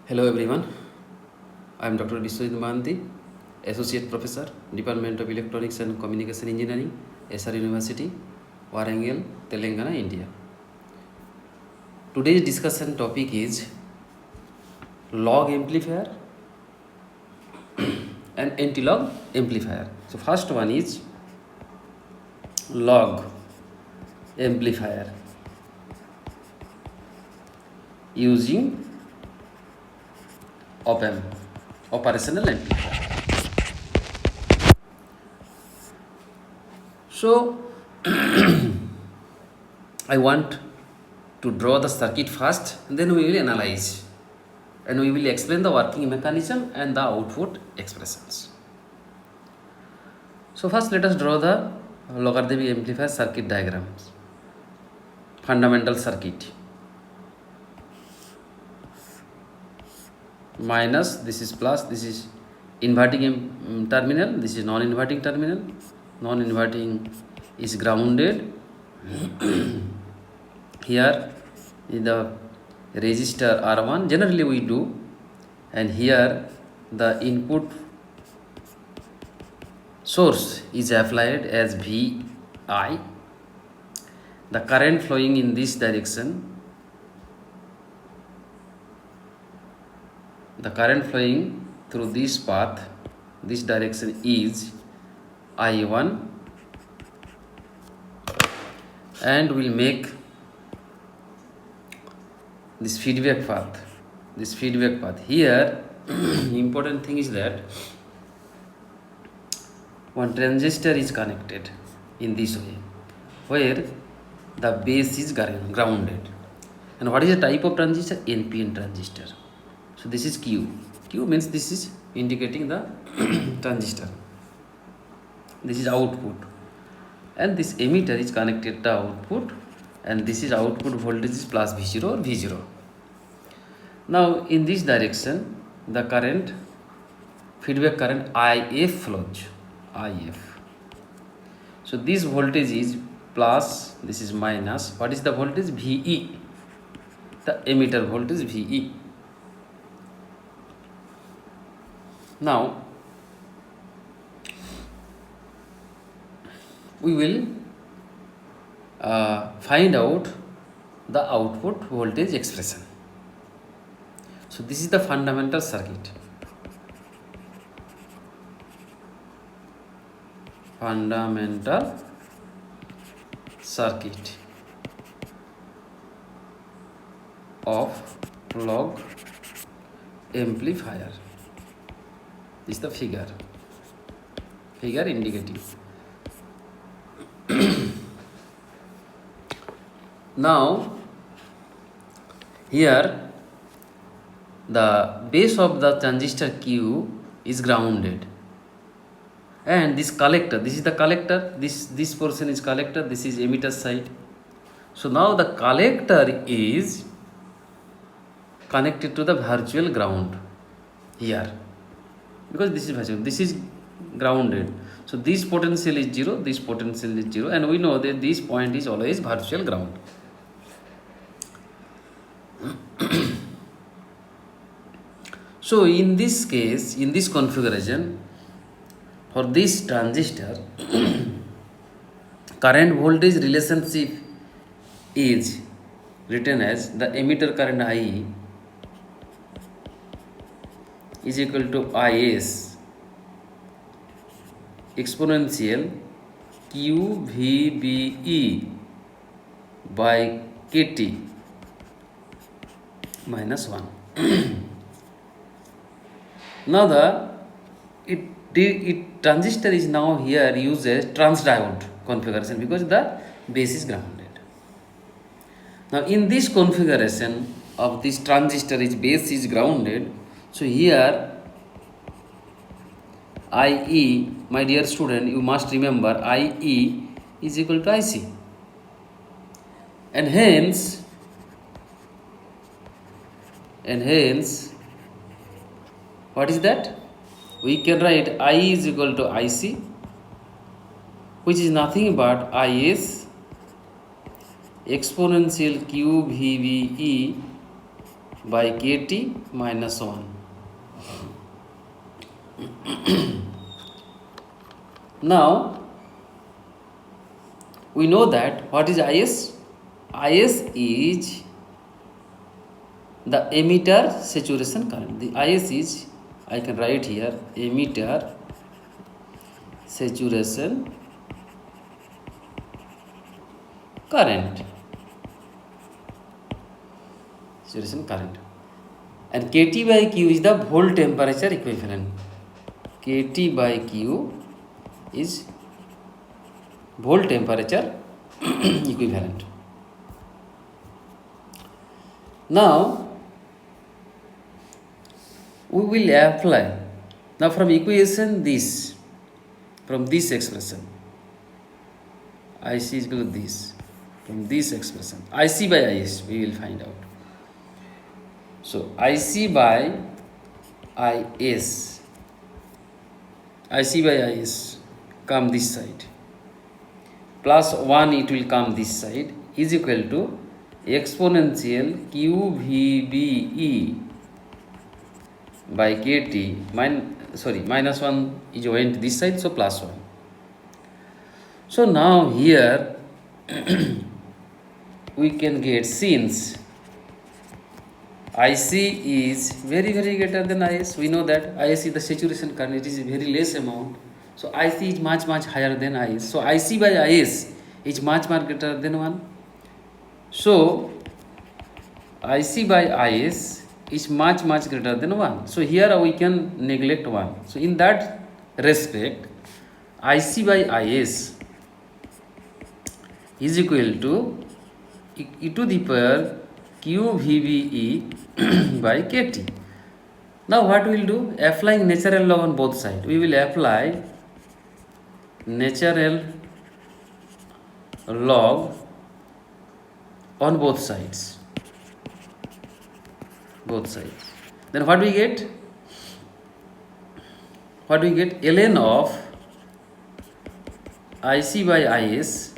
Hello everyone, I am Dr. B.Sc Associate Professor, Department of Electronics and Communication Engineering, SR University, Warangal, Telangana, India. Today's discussion topic is log amplifier and anti-log amplifier. So first one is log amplifier using op-amp, operational amplifier. So I want to draw the circuit first, and then we will analyze and we will explain the working mechanism and the output expressions. So first let us draw the logarithmic amplifier circuit diagrams. Fundamental circuit. Minus, this is plus, this is inverting terminal, this is non-inverting terminal. Non-inverting is grounded. Here is the resistor R1, generally we do, and here the input source is applied as Vi. The current flowing in this direction, the current flowing through this path, this direction is I1, and will make this feedback path. Here important thing is that one transistor is connected in this way, where the base is grounded. And what is the type of transistor? NPN transistor. So this is Q. Q means this is indicating the transistor. This is output, and this emitter is connected to output, and this is output voltage is plus V0 or V0. Now in this direction the current, feedback current IF flows, IF. So this voltage is plus, this is minus. What is the voltage? VE, the emitter voltage VE. Now we will find out the output voltage expression. So this is the fundamental circuit. Fundamental circuit of log amplifier. This is the figure indicating. Now here the base of the transistor Q is grounded, and this collector, this is the collector, this portion is collector, this is emitter side. So now the collector is connected to the virtual ground here, because this is virtual, this is grounded. So this potential is 0, this potential is 0, and we know that this point is always virtual ground. So in this case, in this configuration, for this transistor, current voltage relationship is written as the emitter current IE is equal to IS exponential QVBE by KT minus 1. Now the transistor is now here used as transdiode configuration, because the base is grounded. Now in this configuration of this transistor, its base is grounded. So here IE, my dear student, you must remember IE is equal to IC, and hence what is that? We can write I is equal to IC, which is nothing but IS exponential QVBE by KT minus 1. Now we know that what is IS? IS is the emitter saturation current. The IS is, I can write here, emitter saturation current. Saturation current. And KT by Q is the volt temperature equivalent. KT by Q is volt temperature equivalent. Now we will apply. Now from equation this, from this expression, IC is equal to this. From this expression, IC by IS, we will find out. So IC by IS, IC by IS come this side, plus 1 it will come this side, is equal to exponential QVBE by KT minus 1 is went this side, so plus 1. So now here we can get, since IC is very greater than IS, we know that IS is the saturation current, it is very less amount, so IC is much higher than IS, so IC by IS is much greater than 1. So IC by IS is much greater than 1. So here we can neglect 1. So in that respect, IC by IS is equal to e to the power QVBE by KT. Now what we will do? Applying natural law on both sides. We will apply natural log on both sides. Then what we get? Ln of IC by IS,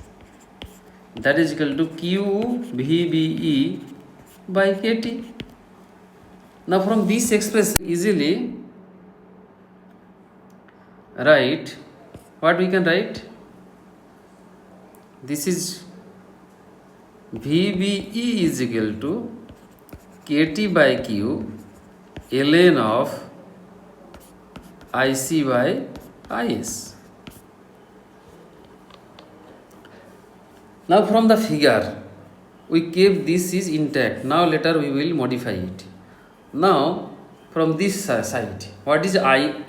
that is equal to QVBE by KT. Now from this expression easily write, what we can write? This is VBE is equal to KT by Q ln of IC by IS. Now from the figure we keep this is intact. Now later we will modify it. Now from this side, what is II?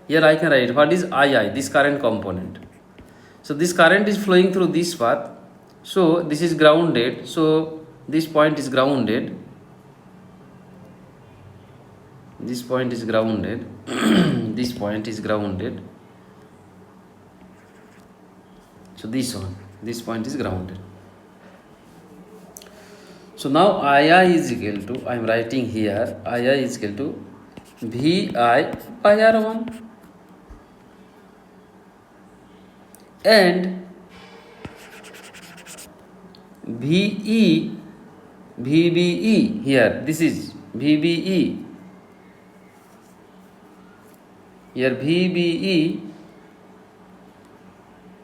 Here I can write what is II, this current component. So this current is flowing through this path. So this is grounded. So this point is grounded. This point is grounded. This point is grounded. So this point is grounded. So now II is equal to, I am writing here, II is equal to VI by R1 and VBE here, this is VBE, here VBE,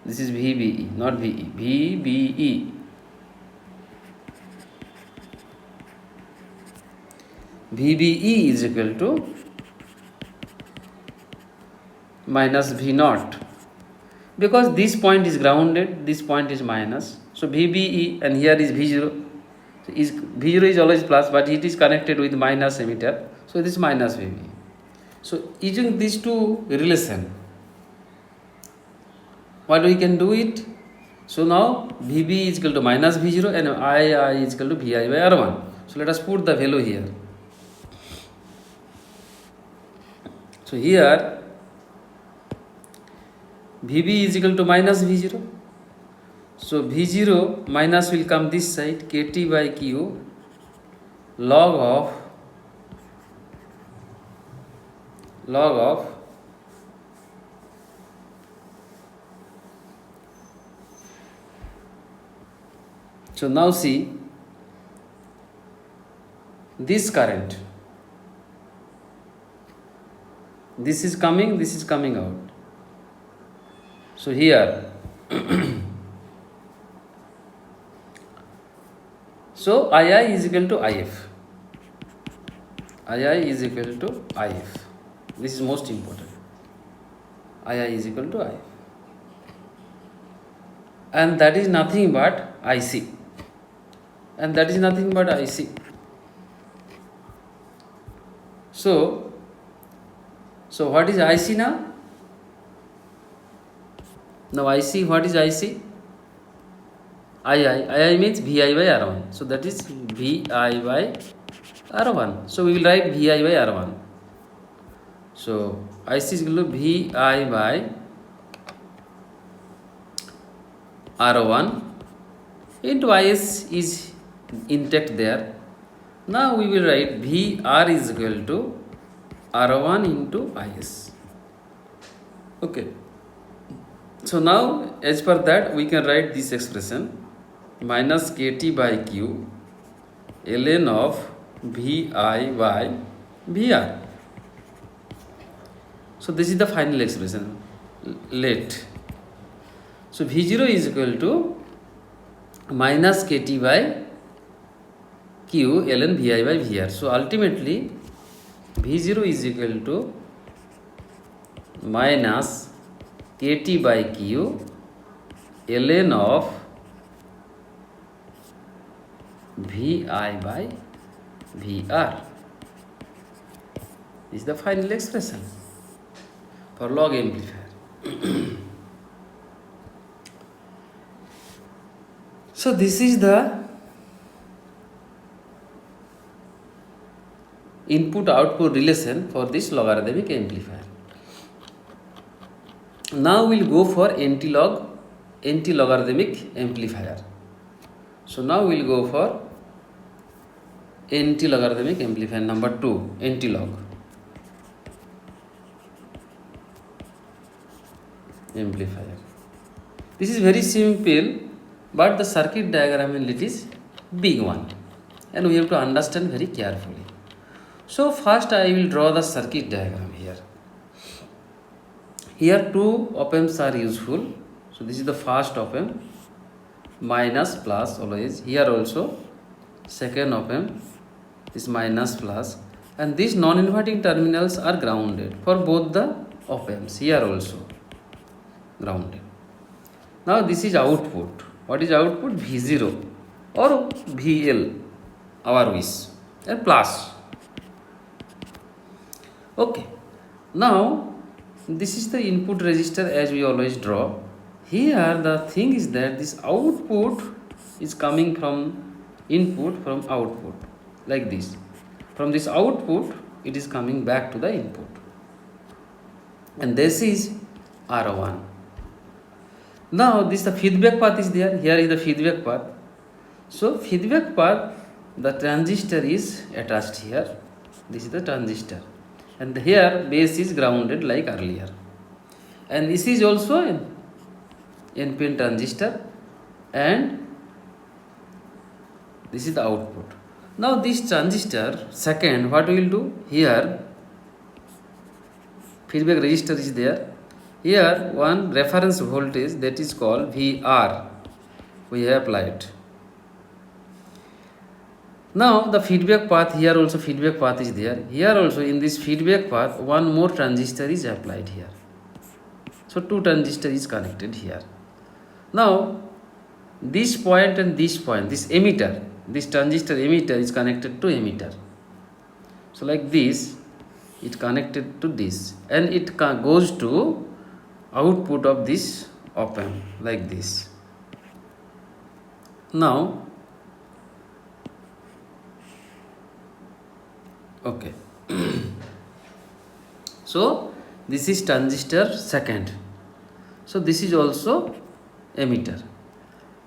this is VBE, not VE, VBE. VBE is equal to minus V naught, because this point is grounded, this point is minus. So VBE and here is V0. So V0 is always plus, but it is connected with minus emitter. So this is minus VBE. So using these two relation, what we can do it? So now VB is equal to minus V0 and II is equal to VI by R1. So let us put the value here. So here VB is equal to minus V0. So V0 minus will come this side, KT by Q log of so now see this current, this is coming out. So here so II is equal to IF. II is equal to IF. This is most important. II is equal to IF. And that is nothing but IC. And that is nothing but IC. So what is IC now? Now IC, what is IC? II means VI by R1. So that is VI by R1. So we will write VI by R1. So IC is equal to VI by R1 into IS is intact there. Now we will write VR is equal to R1 into IS. Okay. So now as per that we can write this expression minus KT by Q ln of VI by VR. So this is the final expression. Let. So V0 is equal to minus KT by Q ln VI by VR. So ultimately V0 is equal to minus KT by Q ln of VI by VR. This is the final expression for log amplifier. So this is the input-output relation for this logarithmic amplifier. Now we will go for anti-logarithmic amplifier. So now we will go for anti-logarithmic amplifier number 2, anti-log amplifier. This is very simple, but the circuit diagram it is big one and we have to understand very carefully. So first I will draw the circuit diagram here. Here two op-amps are useful. So this is the first op-amp, minus plus always. Here also second op-amp is minus plus, and these non-inverting terminals are grounded for both the op-amps. Here also grounded. Now this is output. What is output? V0 or VL, our wish, and plus. Okay. Now this is the input resistor as we always draw. Here the thing is that this output is coming from input from output, like this. From this output it is coming back to the input, and this is R1. Now this the feedback path is there. Here is the feedback path. So feedback path, the transistor is attached here. This is the transistor, and here base is grounded like earlier, and this is also an NPN transistor, and this is the output. Now this transistor, second, what we will do here, feedback resistor is there. Here one reference voltage, that is called VR, we have applied. Now the feedback path, here also feedback path is there. Here also in this feedback path one more transistor is applied here. So two transistor is connected here. Now this point and this point, this emitter, this transistor emitter is connected to emitter. So like this, it connected to this, and it goes to output of this op-amp like this. Now okay. So this is transistor second. So this is also emitter.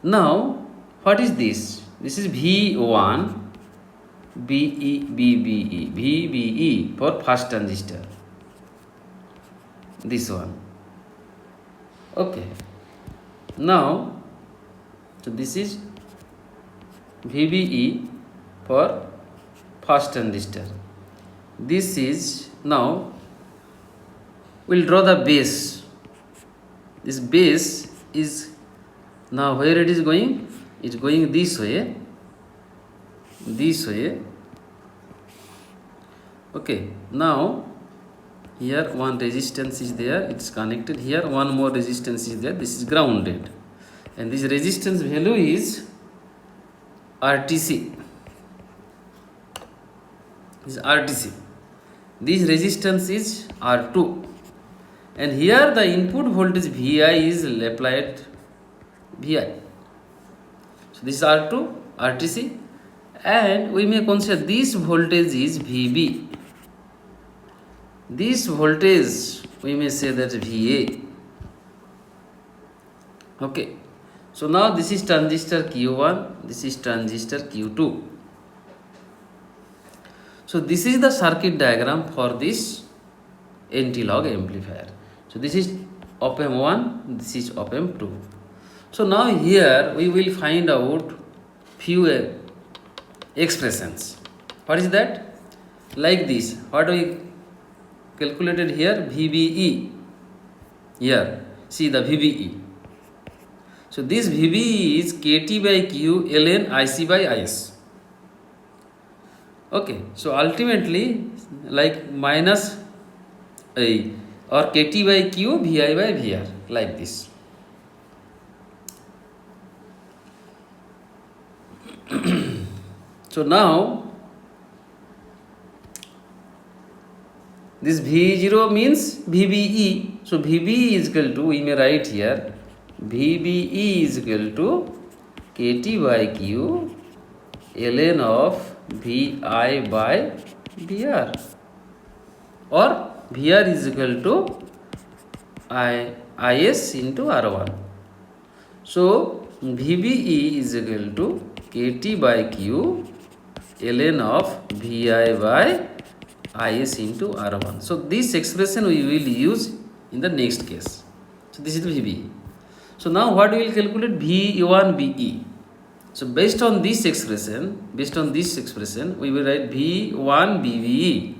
Now what is this? This is V1 VBE for first transistor. This one. Okay. Now so this is VBE for first transistor. This is, now we'll draw the base. This base is, now where it is going? It's going this way. Okay, now here one resistance is there, it's connected. Here one more resistance is there, this is grounded, and this resistance value is RTC. This is RTC. This resistance is R2, and here the input voltage VI is applied VI. So this is R2, RTC, and we may consider this voltage is VB. This voltage we may say that VA. Okay, so now this is transistor Q1, this is transistor Q2. So this is the circuit diagram for this anti-log amplifier. So this is op-amp 1, this is op-amp 2. So now here we will find out few expressions. What is that? Like this. What we calculated here? VBE. Here, see the VBE. So this VBE is KT by Q ln IC by IS. Okay, so ultimately like minus A or KT by Q VI by VR, like this. So now this V0 means VBE. So VBE is equal to, we may write here, VBE is equal to KT by Q ln of VI by VR, or VR is equal to IS into R1. So VBE is equal to KT by Q ln of VI by IS into R1. So this expression we will use in the next case. So this is the VBE. So now what we will calculate? V1BE. So based on this expression, we will write V1BE.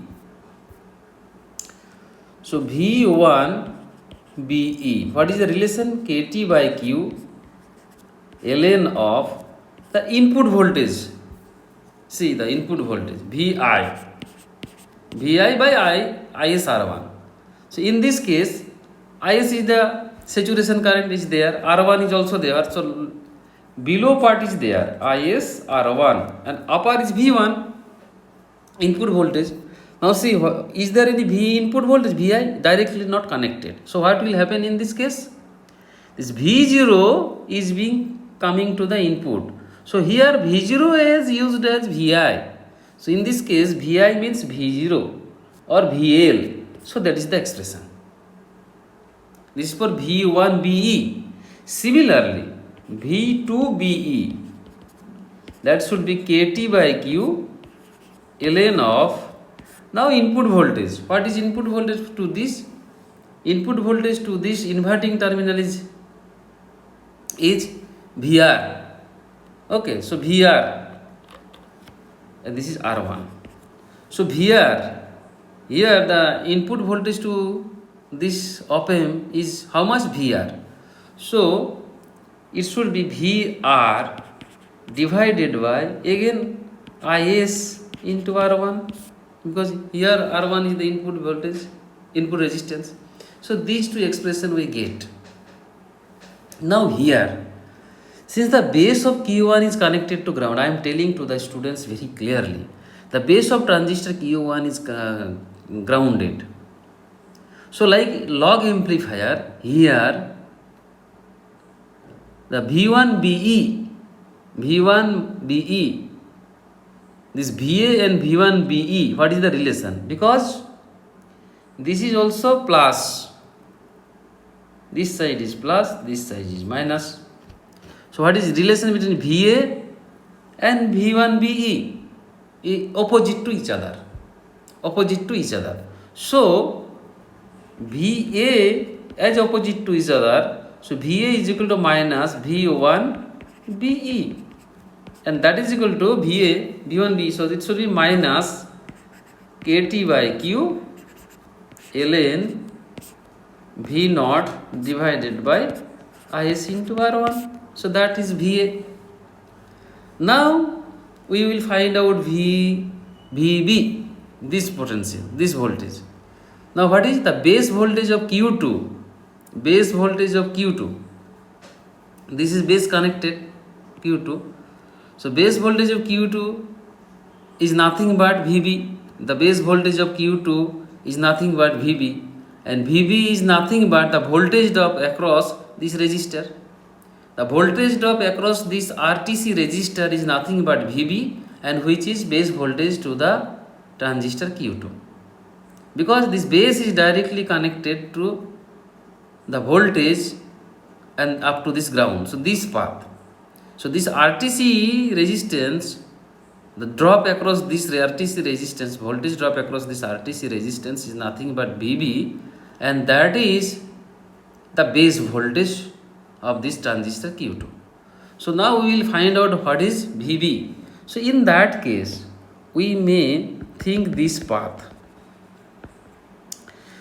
So V1BE, what is the relation? KT by Q ln of the input voltage. See the input voltage VI by IS R1. So in this case, IS is the saturation current is there, R1 is also there. So below part is there, IS R1, and upper is V1 input voltage. Now see, is there any V input voltage? VI directly not connected. So what will happen in this case? This V0 is being coming to the input. So here V0 is used as VI. So in this case VI means V0 or VL. So that is the expression. This is for V1BE. Similarly, V2BE, that should be KT by Q ln of, now input voltage. What is input voltage to this? Input voltage to this inverting terminal is VR. Okay, so VR, and this is R1. So VR, here the input voltage to this op-amp is how much? VR. So it should be VR divided by again IS into R1, because here R1 is the input voltage, input resistance. So these two expressions we get. Now here, since the base of Q1 is connected to ground, I am telling to the students very clearly, the base of transistor Q1 is grounded. So like log amplifier, here the V1BE, this VA and V1BE, what is the relation? Because this is also plus, this side is plus, this side is minus. So what is the relation between VA and V1BE? Opposite to each other. So VA as opposite to each other, so VA is equal to minus V1BE. and that is equal to VA V1B. So it should be minus KT by Q ln V naught divided by IS into R1. So that is VA. Now we will find out VB, this potential, this voltage. Now what is the base voltage of Q2? Base voltage of Q2. This is base connected Q2. So base voltage of Q2 is nothing but VB. The base voltage of Q2 is nothing but VB, and VB is nothing but the voltage drop across this resistor. The voltage drop across this RTC resistor is nothing but VB, and which is base voltage to the transistor Q2. Because this base is directly connected to the voltage and up to this ground, so this path. So this RTC resistance, the drop across this RTC resistance, voltage drop across this RTC resistance is nothing but VB, and that is the base voltage of this transistor Q2. So now we will find out what is VB. So in that case, we may think this path.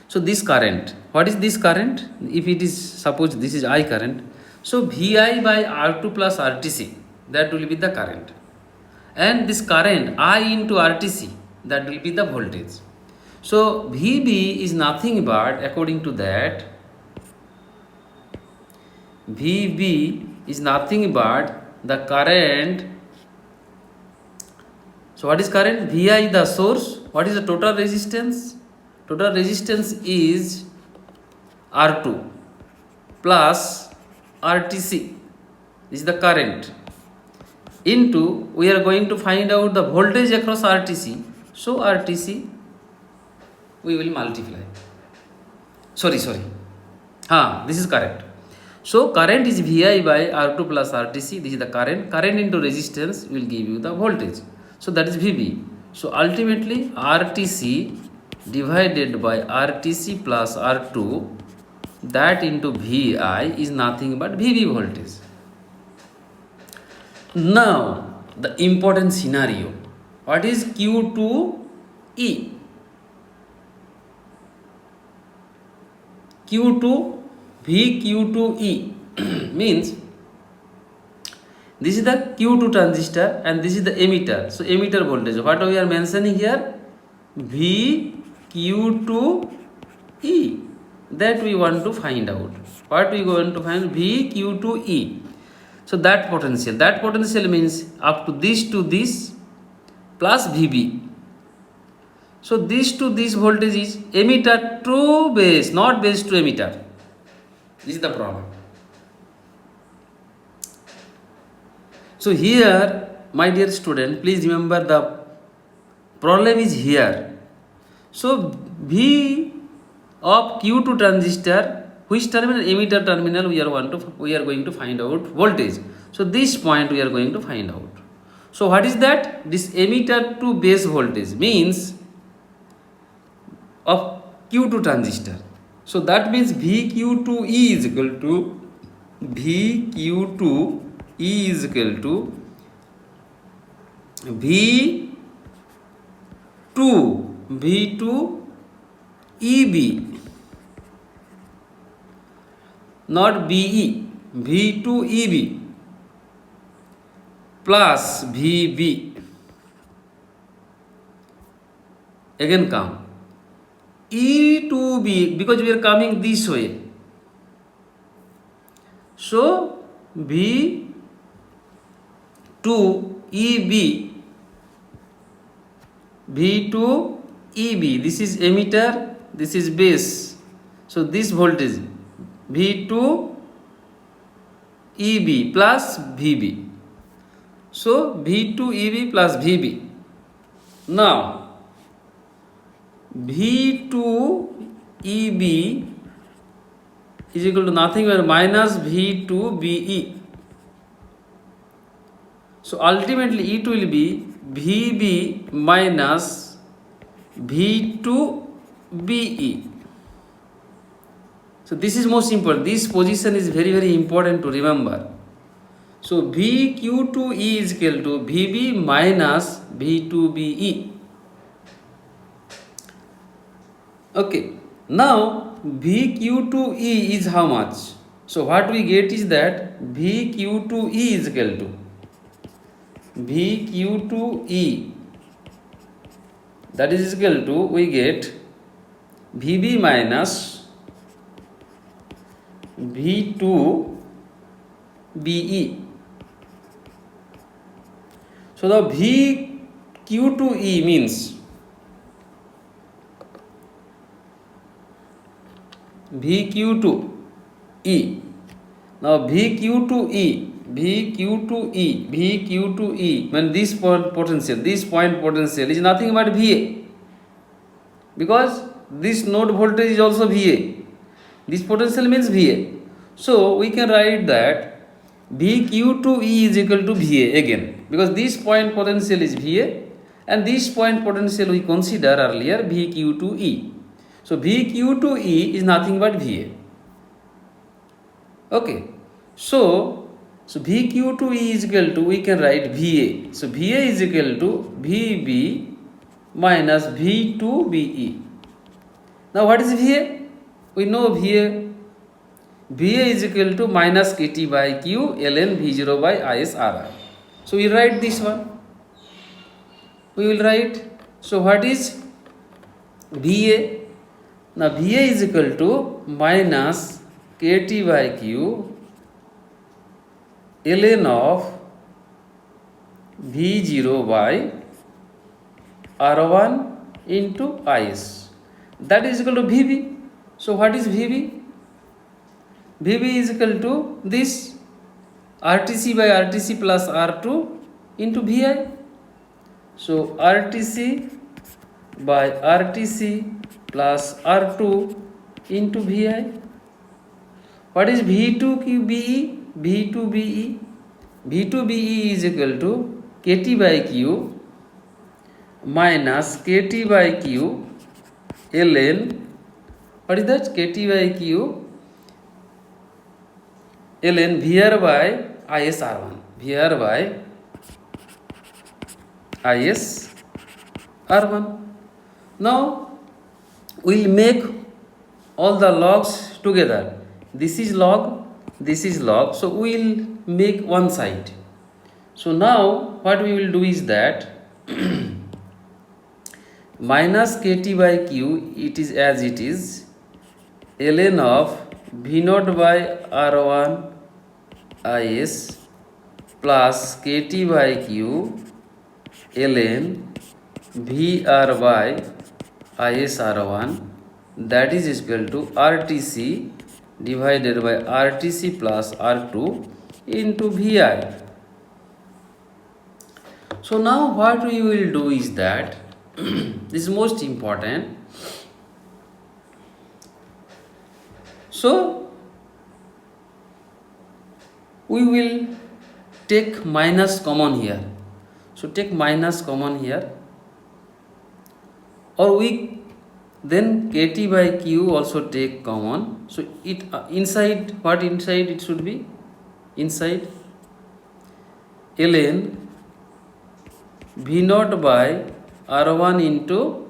So this current, what is this current? If it is, suppose this is I current, so VI by R2 plus RTC, that will be the current. And this current I into RTC, that will be the voltage. So VB is nothing but, according to that, VB is nothing but the current. So what is current? VI the source. What is the total resistance? Total resistance is R2 plus RTC. This is the current. Into, we are going to find out the voltage across RTC. So RTC we will multiply. Sorry. This is correct. So current is VI by R2 plus RTC. This is the current. Current into resistance will give you the voltage. So that is VB. So ultimately RTC divided by RTC plus R2, that into VI is nothing but VB voltage. Now the important scenario. What is Q2E? Q2 VQ2E means this is the Q2 transistor and this is the emitter. So emitter voltage, what we are mentioning here, VQ2E, that we want to find out. What we going to find? VQ2E. So that potential means up to this plus VB. So this to this voltage is emitter to base, not base to emitter. This is the problem. So here, my dear student, please remember the problem is here. So V of Q2 transistor, which terminal? Emitter terminal, we are going to find out voltage. So this point we are going to find out. So what is that? This emitter to base voltage means of Q2 transistor. So that means VQ2E is equal to VQ2E is equal to V2 EB, not BE, V2 EB plus VB. Again come E to B, because we are coming this way. So V2 EB, V2 EB, this is emitter, this is base. So this voltage V2 EB plus VB. So V2 EB plus VB. Now V2 EB is equal to nothing but minus V2 BE. So ultimately E2 will be VB minus V2 BE. So this is most important. This position is very important to remember. So VQ2E is equal to VB minus V2BE. Okay, now VQ2E is how much? So what we get is that VQ2E is equal to VQ2E, that is equal to, we get VB minus V2BE. So the VQ2E means VQ2E. Now VQ2E when this point potential is nothing but VA, because this node voltage is also VA. This potential means VA. So we can write that VQ2E is equal to VA again, because this point potential is VA and this point potential we consider earlier VQ2E. So VQ2E is nothing but VA. Okay. So VQ2E is equal to, we can write VA. So VA is equal to VB minus V2BE. Now what is VA? We know VA. VA is equal to minus KT by Q ln V0 by ISRR. So we write this one. We will write. So what is VA? Now VA is equal to minus KT by Q ln of V0 by R1 into IS. That is equal to VB. So what is VB? VB is equal to this RTC by RTC plus R2 into VI. So RTC by RTC plus R2 into VI. What is V2BE? V2BE. V2BE is equal to KT by Q minus KT by Q ln, what is that? KT by Q ln VR by ISR1. VR by ISR1. Now we will make all the logs together. This is log, this is log. So we will make one side. So now what we will do is that minus KT by Q, it is as it is, ln of V0 by R1 IS plus KT by Q ln VR by ISR1, that is equal to RTC divided by RTC plus R2 into VI. So now what we will do is that this is most important. So we will take minus common here. So take minus common here, or we then KT by Q also take common. So it inside, what inside it should be? Inside ln V0 by R1 into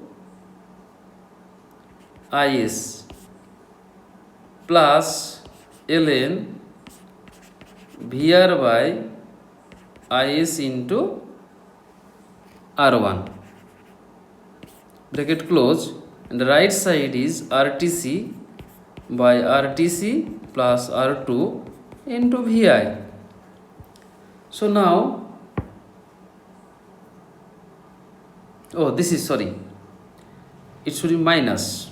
IS plus ln VR by IS into R1, bracket close, and the right side is RTC by RTC plus R2 into VI. So now, oh, this is, sorry, it should be minus.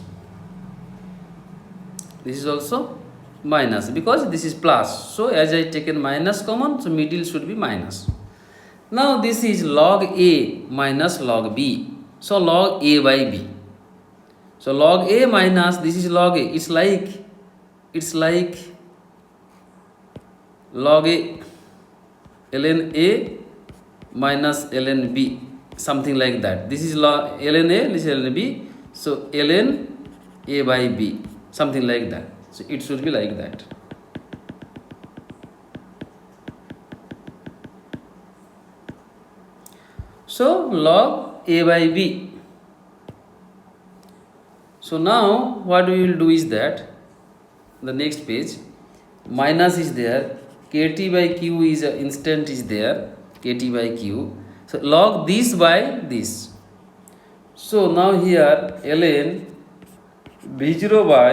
This is also minus because this is plus. So as I taken minus common, so middle should be minus. Now this is log A minus log B. So log A by B. So log A minus, this is log A. It's like log A ln A minus ln B, something like that. This is log ln A, this is ln B. So ln A by B, something like that. So it should be like that. So log a by b. So now what we will do is that the next page minus is there, kt by q is instant is there, kt by q. So log this by this. So now here ln v0 by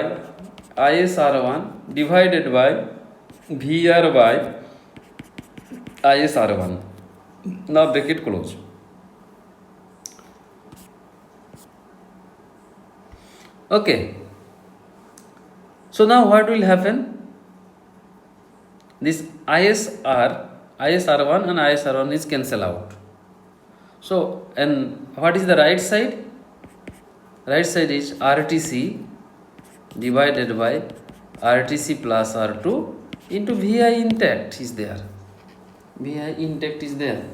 isr1 divided by vr by isr1. Now bracket close. Okay. So now what will happen? This isr1 and isr1 is cancel out. So and what is the right side? Right side is RTC divided by RTC plus R2 into VI intact is there. VI intact is there.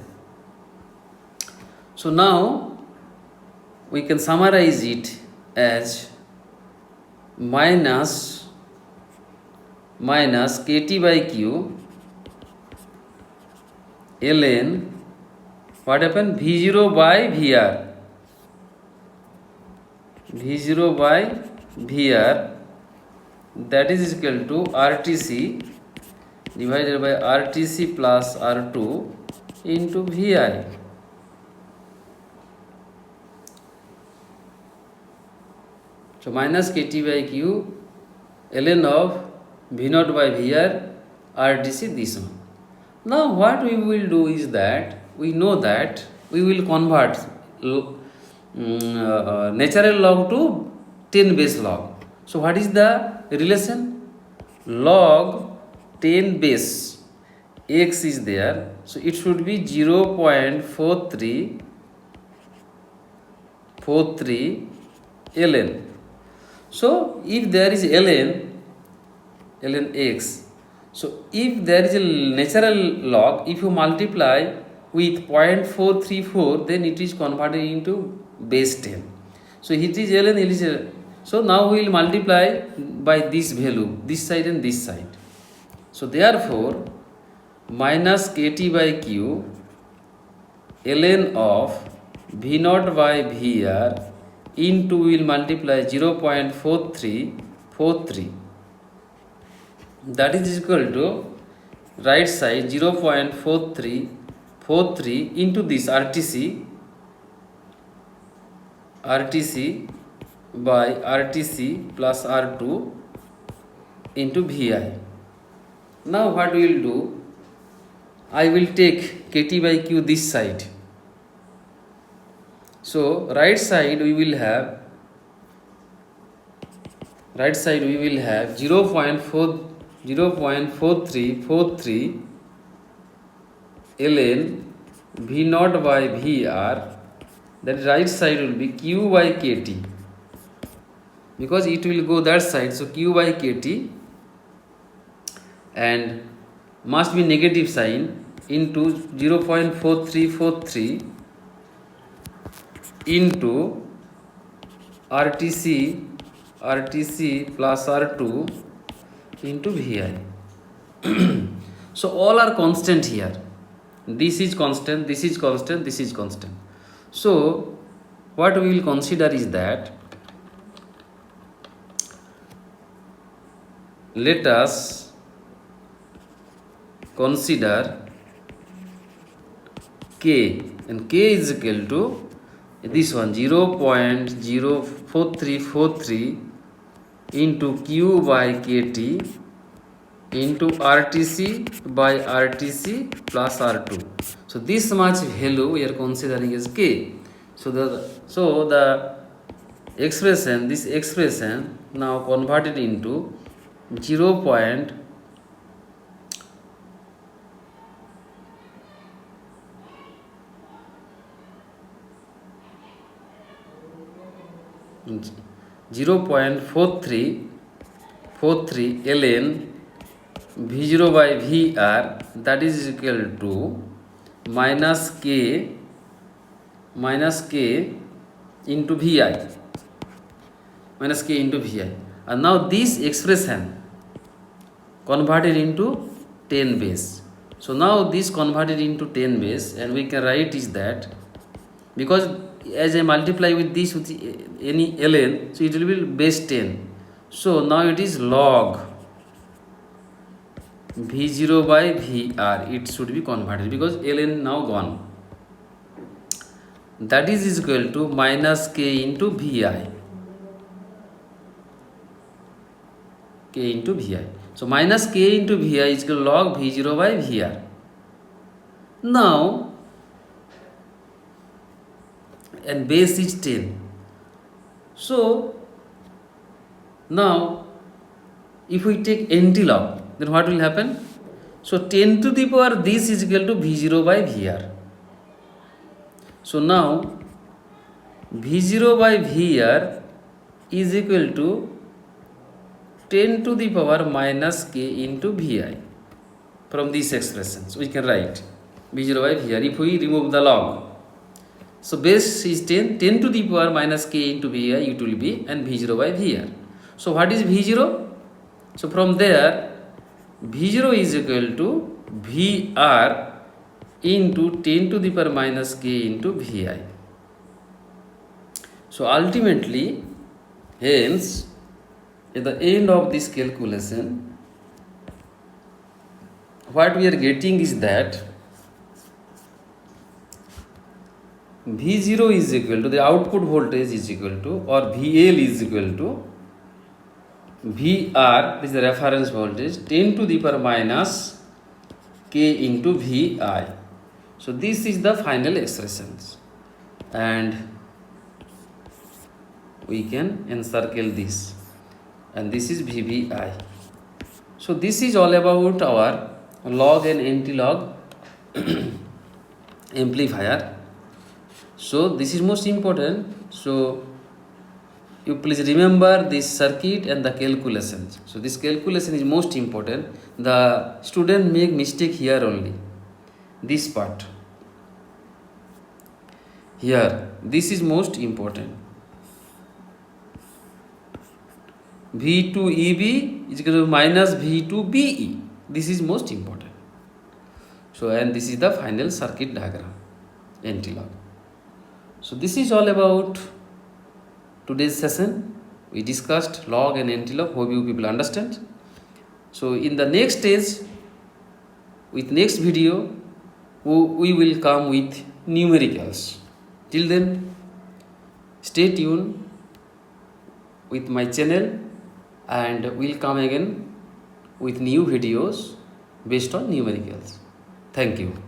So now we can summarize it as minus kt by q ln what happened v0 by vr, v0 by vr, that is equal to RTC divided by RTC plus R2 into VI. So minus kt by q ln of v0 by vr RTC, this one. Now what we will do is that we know that we will convert natural log to 10 base log. So what is the relation? Log 10 base x is there, so it should be 0.4343 ln. So if there is ln x, so if there is a natural log, if you multiply with 0.434, then it is converted into base 10. So it is ln, it is ln. So now we will multiply by this value, this side and this side. So therefore minus kt by q ln of v0 by vr into we will multiply 0.4343, that is equal to right side 0.4343 into this RTC by RTC plus R2 into VI. Now what we will do, I will take kt by q this side. So right side we will have 0.4343 ln v0 by vr, that right side will be q by kt, because it will go that side. So q by kt and must be negative sign into 0.4343 into RTC plus R2 into VI. So all are constant here. This is constant, this is constant, this is constant. So what we will consider is that let us consider k, and k is equal to this one 0.04343 into q by kt into RTC by RTC plus R2. So this much value we are considering as k. So the expression, this expression now converted into 0.04343 ln v0 by vr, that is equal to minus k into vi, and now this expression converted into 10 base. So now this converted into 10 base, and we can write is that because as I multiply with this with any ln, so it will be base 10. So now it is log V0 by VR. It should be converted because ln now gone. That is equal to minus k into Vi. K into Vi. So minus k into Vi is equal to log V0 by VR. Now, and base is 10. So now if we take antilog, then what will happen? So 10 to the power this is equal to V0 by VR. So now V0 by VR is equal to 10 to the power minus k into Vi. From these expressions we can write V0 by VR if we remove the log. So base is 10, 10 to the power minus k into Vi it will be, and V0 by VR. So what is V0? So from there V0 is equal to VR into 10 to the power minus k into Vi. So ultimately, hence, at the end of this calculation, what we are getting is that V0 is equal to, the output voltage is equal to, or VL is equal to VR, this is the reference voltage, 10 to the power minus k into Vi. So this is the final expressions, and we can encircle this, and this is VBI. So this is all about our log and anti-log amplifier. So this is most important. So you please remember this circuit and the calculations. So this calculation is most important. The student make mistake here only. This part. Here, this is most important. V2EB is equal to minus V2BE. This is most important. So, and this is the final circuit diagram, anti-log. So this is all about today's session. We discussed log and anti-log. Hope you people understand. So in the next stage, with next video, we will come with numericals. Till then, stay tuned with my channel, and we'll come again with new videos based on numericals. Thank you.